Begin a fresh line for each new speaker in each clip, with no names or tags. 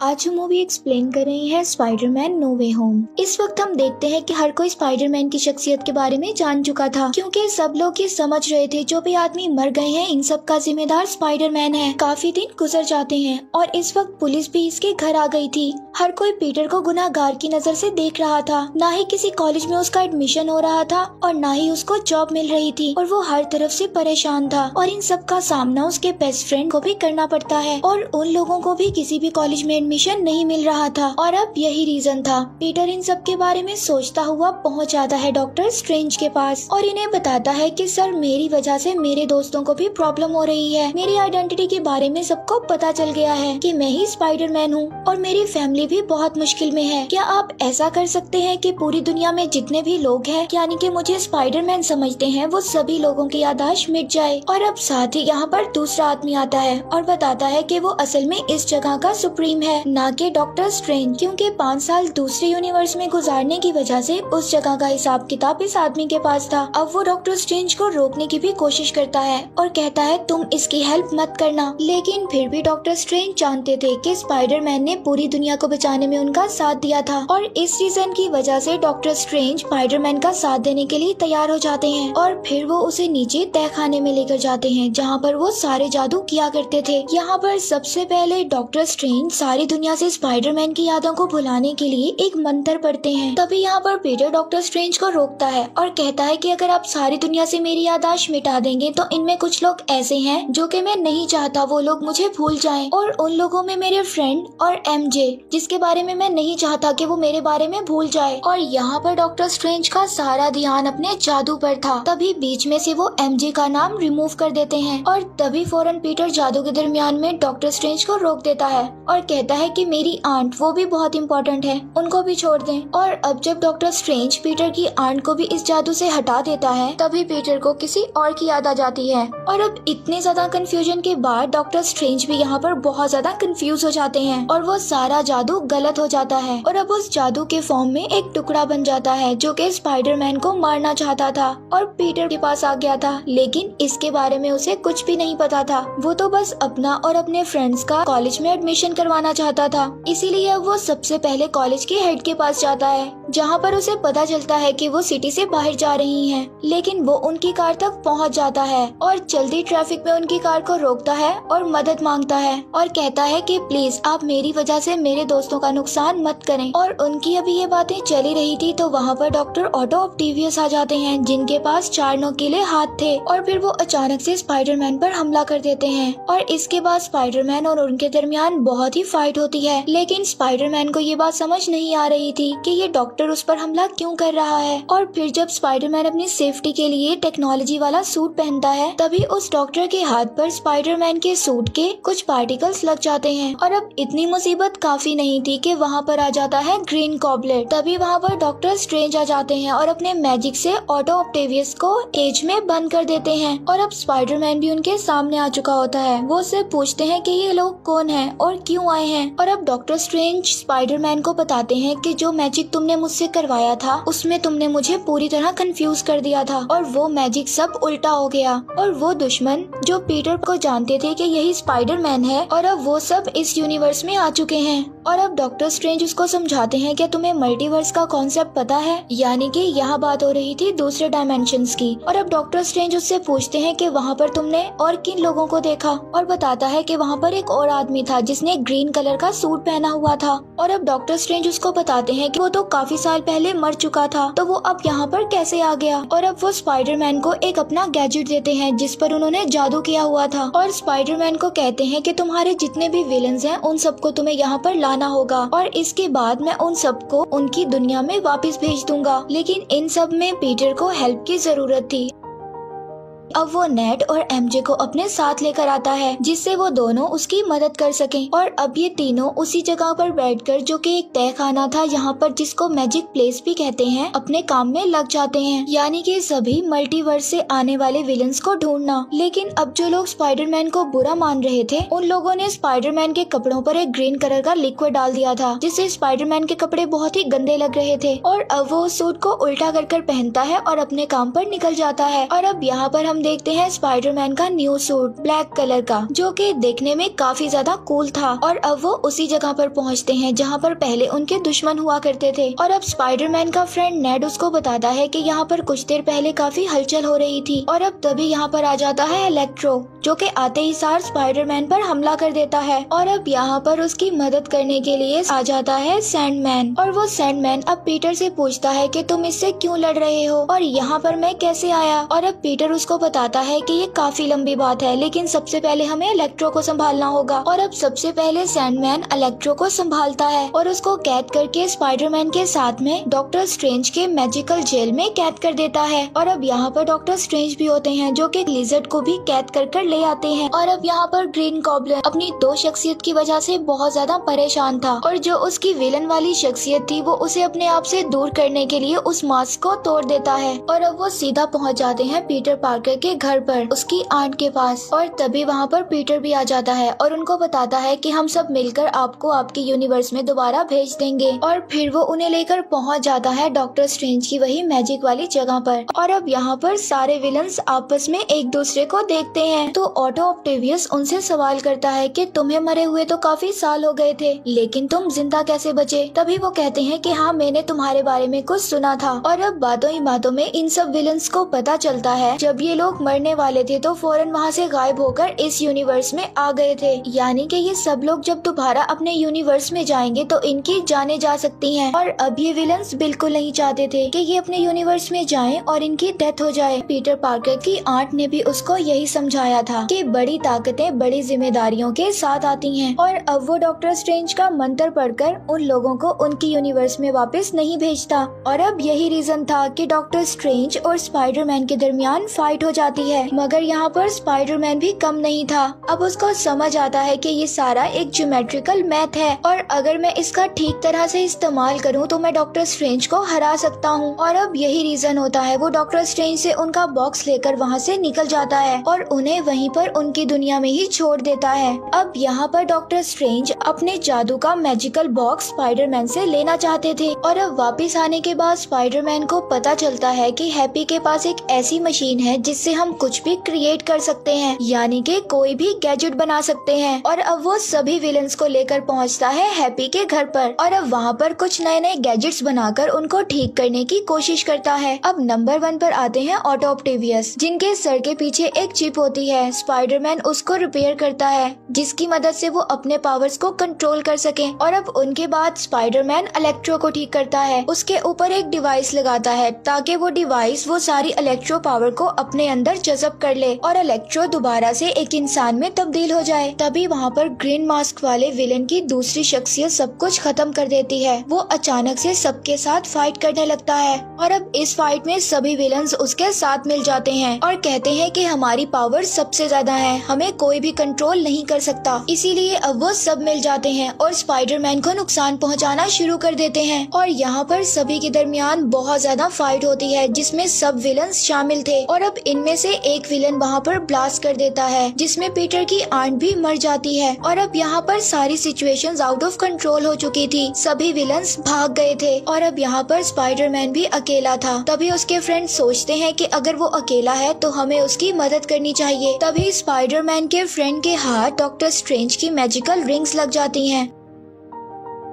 आज हम movie explain कर रहे हैं स्पाइडरमैन नो वे होम। इस वक्त हम देखते हैं कि हर कोई स्पाइडरमैन की शख्सियत के बारे में जान चुका था, क्योंकि सब लोग ये समझ रहे थे जो भी आदमी मर गए हैं इन सब का जिम्मेदार स्पाइडरमैन है। काफी दिन गुजर जाते हैं और इस वक्त पुलिस भी इसके घर आ गई थी। हर कोई पीटर को गुनाहगार की नजर से देख रहा था। ना ही किसी कॉलेज में उसका एडमिशन हो रहा था और ना ही उसको जॉब मिल रही थी और वो हर तरफ से परेशान था। और इन सब का सामना उसके बेस्ट फ्रेंड को भी करना पड़ता है और उन लोगों को भी किसी भी कॉलेज में एडमिशन नहीं मिल रहा था। और अब यही रीजन था। पीटर इन सब के बारे में सोचता हुआ पहुंच जाता है डॉक्टर स्ट्रेंज के पास और इन्हें बताता है कि सर, मेरी वजह से मेरे दोस्तों को भी प्रॉब्लम हो रही है। मेरी आइडेंटिटी के बारे में सबको पता चल गया है कि मैं ही स्पाइडरमैन हूँ और मेरी फैमिली भी बहुत मुश्किल में है। क्या आप ऐसा कर सकते हैं कि पूरी दुनिया में जितने भी लोग हैं, यानी कि मुझे स्पाइडरमैन समझते हैं, वो सभी लोगों की याददाश्त मिट जाए। और अब साथ ही यहाँ पर दूसरा आदमी आता है और बताता है कि वो असल में इस जगह का सुप्रीम है, ना कि डॉक्टर स्ट्रेंज, क्योंकि 5 साल दूसरे यूनिवर्स में गुजारने की वजह से उस जगह का हिसाब किताब इस आदमी के पास था। अब वो डॉक्टर स्ट्रेंज को रोकने की भी कोशिश करता है और कहता है तुम इसकी हेल्प मत करना। लेकिन फिर भी डॉक्टर स्ट्रेंज जानते थे कि स्पाइडरमैन ने पूरी दुनिया को बचाने में उनका साथ दिया था और इस रीजन की वजह से डॉक्टर स्ट्रेंज स्पाइडरमैन का साथ देने के लिए तैयार हो जाते हैं और फिर वो उसे नीचे तहखाने में लेकर जाते हैं, जहाँ पर वो सारे जादू किया करते थे। यहाँ पर सबसे पहले डॉक्टर स्ट्रेंज सारी दुनिया से स्पाइडरमैन की यादों को भुलाने के लिए एक मंत्र पढ़ते हैं। तभी यहाँ पर पीटर डॉक्टर स्ट्रेंज को रोकता है और कहता है कि अगर आप सारी दुनिया से मेरी याददाश्त मिटा देंगे तो इनमें कुछ लोग ऐसे हैं जो कि मैं नहीं चाहता वो लोग मुझे भूल जाएं, और उन लोगों में मेरे फ्रेंड और एमजे, जिसके बारे में मैं नहीं चाहता कि वो मेरे बारे में भूल जाए। और यहाँ पर डॉक्टर स्ट्रेंज का सारा ध्यान अपने जादू पर था। तभी बीच में से वो एमजे का नाम रिमूव कर देते हैं और तभी फौरन पीटर जादू के दरमियान में डॉक्टर स्ट्रेंज को रोक देता है और कहता है कि मेरी आंट, वो भी बहुत इम्पोर्टेंट है, उनको भी छोड़ दें। और अब जब डॉक्टर स्ट्रेंज पीटर की आंट को भी इस जादू से हटा देता है, तभी पीटर को किसी और की याद आ जाती है। और अब इतने ज्यादा कंफ्यूजन के बाद डॉक्टर स्ट्रेंज भी यहाँ पर बहुत ज्यादा कंफ्यूज हो जाते हैं और वो सारा जादू गलत हो जाता है और अब उस जादू के फॉर्म में एक टुकड़ा बन जाता है जो कि स्पाइडरमैन को मारना चाहता था और पीटर के पास आ गया था। लेकिन इसके बारे में उसे कुछ भी नहीं पता था। वो तो बस अपना और अपने फ्रेंड्स का कॉलेज में एडमिशन करवाना चाहता था, इसीलिए अब वो सबसे पहले कॉलेज के हेड के पास जाता है, जहाँ पर उसे पता चलता है कि वो सिटी से बाहर जा रही हैं। लेकिन वो उनकी कार तक पहुँच जाता है और जल्दी ट्रैफिक में उनकी कार को रोकता है और मदद मांगता है और कहता है कि प्लीज आप मेरी वजह से मेरे दोस्तों का नुकसान मत करें। और उनकी अभी ये बातें चली रही थी तो वहाँ पर डॉक्टर ऑटो ऑक्टेवियस आ जाते हैं, जिनके पास 4 नोकीले हाथ थे और फिर वो अचानक से स्पाइडरमैन पर हमला कर देते हैं। और इसके बाद स्पाइडरमैन और उनके दरमियान बहुत ही फाइट होती है। लेकिन स्पाइडरमैन को ये बात समझ नहीं आ रही थी कि ये डॉक्टर उस पर हमला क्यों कर रहा है। और फिर जब स्पाइडरमैन अपनी सेफ्टी के लिए टेक्नोलॉजी वाला सूट पहनता है, तभी उस डॉक्टर के हाथ पर स्पाइडरमैन के सूट के कुछ पार्टिकल्स लग जाते हैं। और अब इतनी मुसीबत काफी नहीं थी कि वहाँ पर आ जाता है ग्रीन गॉबलेट। तभी वहाँ पर डॉक्टर स्ट्रेंज आ जाते हैं और अपने मैजिक से ऑटो ऑक्टेवियस को केज में बंद कर देते हैं। और अब स्पाइडरमैन भी उनके सामने आ चुका होता है। वो उससे पूछते हैं कि ये लोग कौन हैं और क्यों आए हैं। और अब डॉक्टर स्ट्रेंज स्पाइडरमैन को बताते हैं कि जो मैजिक तुमने मुझसे करवाया था उसमें तुमने मुझे पूरी तरह कंफ्यूज कर दिया था और वो मैजिक सब उल्टा हो गया। और वो दुश्मन जो पीटर को जानते थे कि यही स्पाइडरमैन है, और अब वो सब इस यूनिवर्स में आ चुके हैं। और अब डॉक्टर स्ट्रेंज उसको समझाते हैं कि तुम्हें मल्टीवर्स का कॉन्सेप्ट पता है, यानी कि यहाँ बात हो रही थी दूसरे डायमेंशंस की। और अब डॉक्टर स्ट्रेंज उससे पूछते हैं कि वहाँ पर तुमने और किन लोगों को देखा, और बताता है कि वहाँ पर एक और आदमी था जिसने ग्रीन कलर का सूट पहना हुआ था। और अब डॉक्टर स्ट्रेंज उसको बताते हैं कि वो तो काफी साल पहले मर चुका था, तो वो अब यहाँ पर कैसे आ गया। और अब वो स्पाइडरमैन को एक अपना गैजेट देते हैं जिस पर उन्होंने जादू किया हुआ था और स्पाइडरमैन को कहते हैं कि तुम्हारे जितने भी विलन्स हैं उन सबको तुम्हें यहाँ पर लाना होगा और इसके बाद मैं उन सबको उनकी दुनिया में वापस भेज दूंगा। लेकिन इन सब में पीटर को हेल्प की जरूरत थी। अब वो नेट और एमजे को अपने साथ लेकर आता है जिससे वो दोनों उसकी मदद कर सकें। और अब ये तीनों उसी जगह पर बैठकर, जो कि एक तहखाना था यहाँ पर जिसको मैजिक प्लेस भी कहते हैं, अपने काम में लग जाते हैं, यानी कि सभी मल्टीवर्स से आने वाले विलन्स को ढूंढना। लेकिन अब जो लोग स्पाइडरमैन को बुरा मान रहे थे उन लोगों ने स्पाइडरमैन के कपड़ों पर एक ग्रीन कलर का लिक्विड डाल दिया था जिससे स्पाइडरमैन के कपड़े बहुत ही गंदे लग रहे थे। और अब वो सूट को उल्टा कर पहनता है और अपने काम पर निकल जाता है। और अब यहाँ पर हम हम देखते हैं स्पाइडरमैन का न्यू सूट ब्लैक कलर का, जो कि देखने में काफी ज्यादा कूल था। और अब वो उसी जगह पर पहुंचते हैं जहां पर पहले उनके दुश्मन हुआ करते थे। और अब स्पाइडरमैन का फ्रेंड नेड उसको बताता है कि यहाँ पर कुछ देर पहले काफी हलचल हो रही थी। और अब तभी यहाँ पर आ जाता है इलेक्ट्रो, जो कि आते ही सार स्पाइडरमैन पर हमला कर देता है। और अब यहाँ पर उसकी मदद करने के लिए आ जाता है सैंडमैन। और वो सैंडमैन अब पीटर से पूछता है कि तुम इससे क्यों लड़ रहे हो और यहाँ पर मैं कैसे आया। और अब पीटर उसको बताता है कि ये काफी लंबी बात है, लेकिन सबसे पहले हमें इलेक्ट्रो को संभालना होगा। और अब सबसे पहले सैंडमैन इलेक्ट्रो को संभालता है और उसको कैद करके स्पाइडरमैन के साथ में डॉक्टर स्ट्रेंज के मैजिकल जेल में कैद कर देता है। और अब यहाँ पर डॉक्टर स्ट्रेंज भी होते हैं, जो कि लिजर्ड को भी कैद कर ले आते हैं। और अब यहाँ पर ग्रीन गॉब्लिन अपनी दो शख्सियत की वजह से बहुत ज्यादा परेशान था, और जो उसकी विलन वाली शख्सियत थी वो उसे अपने आप से दूर करने के लिए उस मास्क को तोड़ देता है। और अब वो सीधा पहुँच जाते हैं पीटर पार्कर के घर पर, उसकी आंट के पास। और तभी वहाँ पर पीटर भी आ जाता है और उनको बताता है कि हम सब मिलकर आपको आपके यूनिवर्स में दोबारा भेज देंगे। और फिर वो उन्हें लेकर पहुँच जाता है डॉक्टर स्ट्रेंज की वही मैजिक वाली जगह पर। और अब यहाँ पर सारे विलन्स आपस में एक दूसरे को देखते हैं, तो ऑटो ऑक्टेवियस उनसे सवाल करता है कि तुम्हें मरे हुए तो काफी साल हो गए थे, लेकिन तुम जिंदा कैसे बचे। तभी वो कहते हैं कि हाँ, मैंने तुम्हारे बारे में कुछ सुना था। और अब बातों ही बातों में इन सब विलन्स को पता चलता है जब ये लोग मरने वाले थे तो फौरन वहाँ से गायब होकर इस यूनिवर्स में आ गए थे। यानी कि ये सब लोग जब दोबारा अपने यूनिवर्स में जाएंगे तो इनकी जाने जा सकती हैं। और अब ये विलन्स बिल्कुल नहीं चाहते थे कि ये अपने यूनिवर्स में जाएं और इनकी डेथ हो जाए। पीटर पार्कर की आंट ने भी उसको यही समझाया था कि बड़ी ताकतें बड़ी जिम्मेदारियों के साथ आती हैं। और अब वो डॉक्टर स्ट्रेंज का मंत्र पढ़कर उन लोगों को उनकी यूनिवर्स में वापस नहीं भेजता। और अब यही रीजन था कि डॉक्टर स्ट्रेंज और स्पाइडरमैन के दरमियान फाइट हो जाती है। मगर यहाँ पर स्पाइडरमैन भी कम नहीं था। अब उसको समझ आता है कि ये सारा एक ज्योमेट्रिकल मैथ है और अगर मैं इसका ठीक तरह से इस्तेमाल करूँ तो मैं डॉक्टर स्ट्रेंज को हरा सकता हूँ। और अब यही रीजन होता है वो डॉक्टर स्ट्रेंज से उनका बॉक्स लेकर वहाँ से निकल जाता है और उन्हें वहीं पर उनकी दुनिया में ही छोड़ देता है। अब यहाँ पर डॉक्टर स्ट्रेंज अपने जादू का मैजिकल बॉक्स स्पाइडरमैन से लेना चाहते थे। और अब वापस आने के बाद स्पाइडरमैन को पता चलता है कि हैप्पी के पास एक ऐसी मशीन है जिससे हम कुछ भी क्रिएट कर सकते हैं, यानी कि कोई भी गैजेट बना सकते हैं। और अब वो सभी विलन्स को लेकर पहुँचता है हैप्पी के घर पर और अब वहाँ पर कुछ नए नए गैजेट्स बनाकर उनको ठीक करने की कोशिश करता है। अब नंबर 1 पर आते हैं ऑटो ऑक्टेवियस, जिनके सर के पीछे एक चिप होती है। स्पाइडरमैन उसको रिपेयर करता है जिसकी मदद से वो अपने पावर्स को कंट्रोल कर सके। और अब उनके बाद स्पाइडरमैन इलेक्ट्रो को ठीक करता है, उसके ऊपर एक डिवाइस लगाता है ताकि वो डिवाइस वो सारी इलेक्ट्रो पावर को अपने अंदर जज़ब कर ले और इलेक्ट्रो दोबारा से एक इंसान में तब्दील हो जाए। तभी वहाँ पर ग्रीन मास्क वाले विलन की दूसरी शख्सियत सब कुछ खत्म कर देती है। वो अचानक से सबके साथ फाइट करने लगता है और अब इस फाइट में सभी विलन्स उसके साथ मिल जाते हैं और कहते हैं कि हमारी पावर सबसे ज्यादा है, हमें कोई भी कंट्रोल नहीं कर सकता। इसीलिए अब वो सब मिल जाते हैं और स्पाइडरमैन को नुकसान पहुंचाना शुरू कर देते हैं। और यहाँ पर सभी के दरमियान बहुत ज्यादा फाइट होती है जिसमें सब विलन्स शामिल थे। और अब इनमें से एक विलन वहाँ पर ब्लास्ट कर देता है जिसमें पीटर की आंट भी मर जाती है। और अब यहाँ पर सारी सिचुएशंस आउट ऑफ कंट्रोल हो चुकी थी, सभी विलन्स भाग गए थे और अब यहाँ पर स्पाइडरमैन भी अकेला था। तभी उसके फ्रेंड सोचते हैं कि अगर वो अकेला है तो हमें उसकी मदद करनी चाहिए। तभी स्पाइडरमैन के फ्रेंड के हाथ डॉक्टर स्ट्रेंज की मैजिकल रिंग्स लग जाती हैं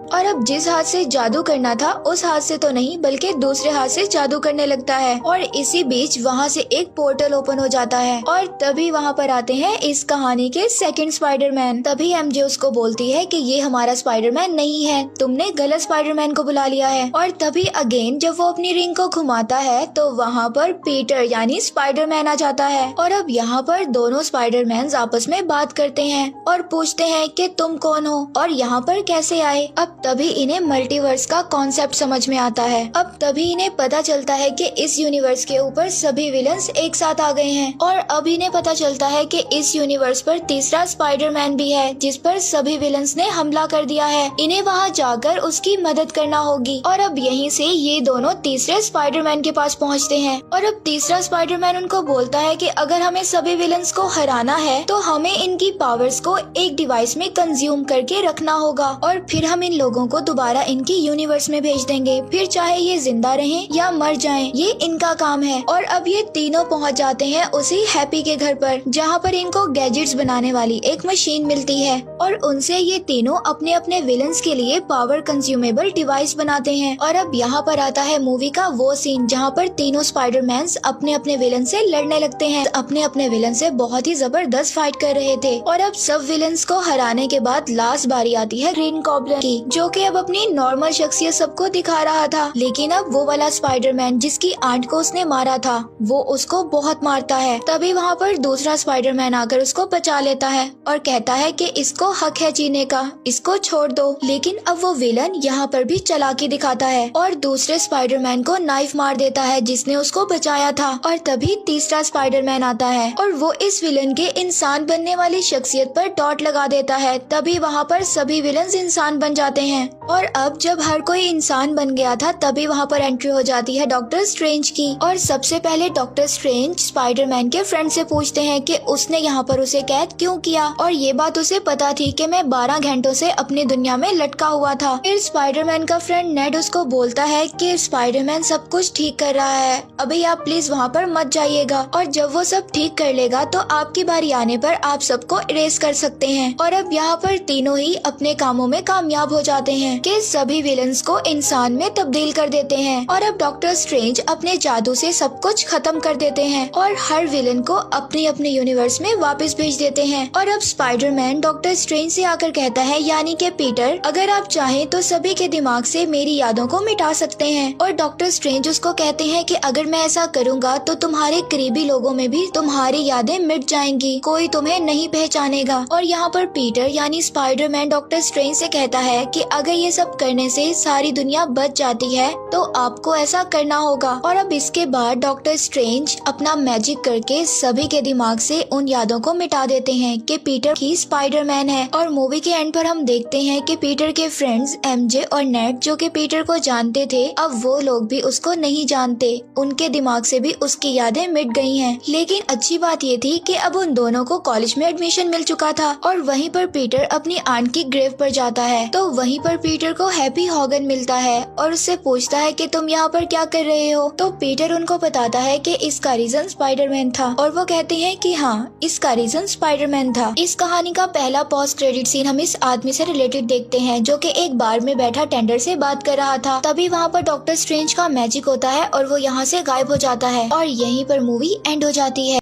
और अब जिस हाथ से जादू करना था उस हाथ से तो नहीं बल्कि दूसरे हाथ से जादू करने लगता है। और इसी बीच वहाँ से एक पोर्टल ओपन हो जाता है और तभी वहाँ पर आते हैं इस कहानी के सेकंड स्पाइडरमैन। तभी एमजे उसको बोलती है कि ये हमारा स्पाइडरमैन नहीं है, तुमने गलत स्पाइडरमैन को बुला लिया है। और तभी अगेन जब वो अपनी रिंग को घुमाता है तो वहाँ पर पीटर यानी स्पाइडरमैन आ जाता है और अब यहाँ पर दोनों स्पाइडरमैन आपस में बात करते हैं और पूछते हैं कि तुम कौन हो और यहाँ पर कैसे आए। अब तभी इन्हें मल्टीवर्स का कॉन्सेप्ट समझ में आता है। अब तभी इन्हें पता चलता है कि इस यूनिवर्स के ऊपर सभी विलन्स एक साथ आ गए हैं और अब इन्हें पता चलता है कि इस यूनिवर्स पर तीसरा स्पाइडरमैन भी है जिस पर सभी विलन्स ने हमला कर दिया है। इन्हें वहाँ जाकर उसकी मदद करना होगी। और अब यहीं से ये दोनों तीसरे स्पाइडरमैन के पास पहुँचते हैं और अब तीसरा स्पाइडरमैन उनको बोलता है कि अगर हमें सभी विलन्स को हराना है तो हमें इनकी पावर्स को एक डिवाइस में कंज्यूम करके रखना होगा और फिर हम इन लोगों को दोबारा इनके यूनिवर्स में भेज देंगे, फिर चाहे ये जिंदा रहें या मर जाएं, ये इनका काम है। और अब ये तीनों पहुंच जाते हैं उसी हैप्पी के घर पर, जहां पर इनको गैजेट्स बनाने वाली एक मशीन मिलती है और उनसे ये तीनों अपने अपने विलन्स के लिए पावर कंज्यूमेबल डिवाइस बनाते हैं। और अब यहाँ पर आता है मूवी का वो सीन जहाँ पर तीनों स्पाइडरमैन्स अपने अपने विलन से लड़ने लगते हैं, अपने अपने विलन से बहुत ही जबरदस्त फाइट कर रहे थे। और अब सब विलन्स को हराने के बाद लास्ट बारी आती है ग्रीन गॉब्लिन की, जो कि अब अपनी नॉर्मल शख्सियत सबको दिखा रहा था। लेकिन अब वो वाला स्पाइडरमैन जिसकी आंट को उसने मारा था, वो उसको बहुत मारता है। तभी वहाँ पर दूसरा स्पाइडरमैन आकर उसको बचा लेता है और कहता है कि इसको हक है जीने का, इसको छोड़ दो। लेकिन अब वो विलन यहाँ पर भी चालाकी दिखाता है और दूसरे स्पाइडरमैन को नाइफ मार देता है जिसने उसको बचाया था। और तभी तीसरा स्पाइडरमैन आता है और वो इस विलन के इंसान बनने वाली शख्सियत पर डॉट लगा देता है। तभी वहाँ पर सभी विलन्स इंसान बन जाते हैं। और अब जब हर कोई इंसान बन गया था, तभी वहाँ पर एंट्री हो जाती है डॉक्टर स्ट्रेंज की। और सबसे पहले डॉक्टर स्ट्रेंज स्पाइडरमैन के फ्रेंड से पूछते हैं कि उसने यहाँ पर उसे कैद क्यों किया, और ये बात उसे पता थी कि मैं 12 घंटों से अपनी दुनिया में लटका हुआ था। फिर स्पाइडरमैन का फ्रेंड नेड उसको बोलता है कि स्पाइडरमैन सब कुछ ठीक कर रहा है, अभी आप प्लीज वहाँ पर मत जाइएगा, और जब वो सब ठीक कर लेगा तो आपकी बारी आने पर आप सबको इरेज कर सकते हैं। और अब यहाँ पर तीनों ही अपने कामों में कामयाब हो जाते हैं कि सभी विलन्स को इंसान में तब्दील कर देते हैं। और अब डॉक्टर स्ट्रेंज अपने जादू से सब कुछ खत्म कर देते हैं और हर विलन को अपने अपने यूनिवर्स में वापस भेज देते हैं। और अब स्पाइडरमैन डॉक्टर स्ट्रेंज से आकर कहता है, यानी कि पीटर, अगर आप चाहें तो सभी के दिमाग से मेरी यादों को मिटा सकते हैं। और डॉक्टर स्ट्रेंज उसको कहते हैं कि अगर मैं ऐसा करूँगा तो तुम्हारे करीबी लोगों में भी तुम्हारी यादें मिट जाएंगी, कोई तुम्हें नहीं पहचानेगा। और यहाँ पर पीटर यानी स्पाइडरमैन डॉक्टर स्ट्रेंज से कहता है कि अगर ये सब करने से सारी दुनिया बच जाती है तो आपको ऐसा करना होगा। और अब इसके बाद डॉक्टर स्ट्रेंज अपना मैजिक करके सभी के दिमाग से उन यादों को मिटा देते हैं कि पीटर ही स्पाइडरमैन है। और मूवी के एंड पर हम देखते हैं कि पीटर के फ्रेंड्स एमजे और नेट, जो कि पीटर को जानते थे, अब वो लोग भी उसको नहीं जानते, उनके दिमाग से भी उसकी यादें मिट गई हैं। लेकिन अच्छी बात ये थी कि अब उन दोनों को कॉलेज में एडमिशन मिल चुका था। और वहीं पर पीटर अपनी आंट की ग्रेव पर जाता है तो वहीं पर पीटर को हैप्पी हॉगन मिलता है और उससे पूछता है कि तुम यहाँ पर क्या कर रहे हो। तो पीटर उनको बताता है कि इसका रीजन स्पाइडरमैन था, और वो कहते हैं कि हाँ, इसका रीजन स्पाइडरमैन था। इस कहानी का पहला पोस्ट क्रेडिट सीन हम इस आदमी से रिलेटेड देखते हैं जो कि एक बार में बैठा टेंडर से बात कर रहा था। तभी वहाँ पर डॉक्टर स्ट्रेंज का मैजिक होता है और वो यहाँ से गायब हो जाता है और यहीं पर मूवी एंड हो जाती है।